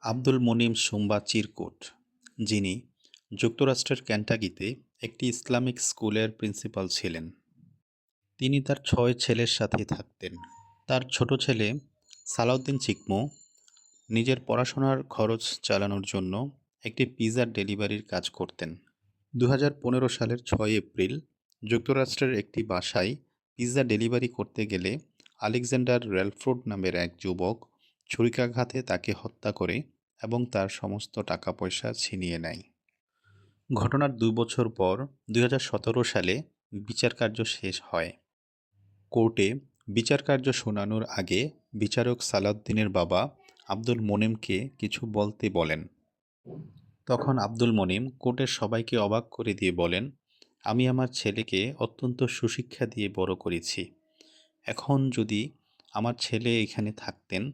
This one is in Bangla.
আব্দুল মুনিম সুম্বা চিরকুট, যিনি যুক্তরাষ্ট্রের কেন্টাকিতে একটি ইসলামিক স্কুলের প্রিন্সিপাল ছিলেন। তিনি তার ৬ ছেলের সাথে থাকতেন। তার ছোট ছেলে সালাউদ্দিন চিকমো নিজের পড়াশোনার খরচ চালানোর জন্য একটি পিৎজা ডেলিভারির কাজ করতেন। ২০১৫ সালের ৬ এপ্রিল যুক্তরাষ্ট্রের একটি বাসায় পিৎজা ডেলিভারি করতে গেলে আলেকজান্ডার রেলফোর্ড নামের এক যুবক ছুরিকাঘাতে তাকে হত্যা করে এবং তার সমস্ত টাকা-পয়সা ছিনিয়ে নেয়। ঘটনার ২ বছর পর ২০১৭ সালে বিচারকার্য শেষ হয়। কোর্টে বিচারকার্য শুনানোর আগে বিচারক সালাউদ্দিনের বাবা আব্দুল মোনেমকে কিছু বলতে বলেন। তখন আব্দুল মনিম কোর্টের সবাইকে অবাক করে দিয়ে বলেন, আমি আমার ছেলেকে অত্যন্ত সুশিক্ষা দিয়ে বড় করেছি। এখন যদি আমার ছেলে এখানে থাকতেন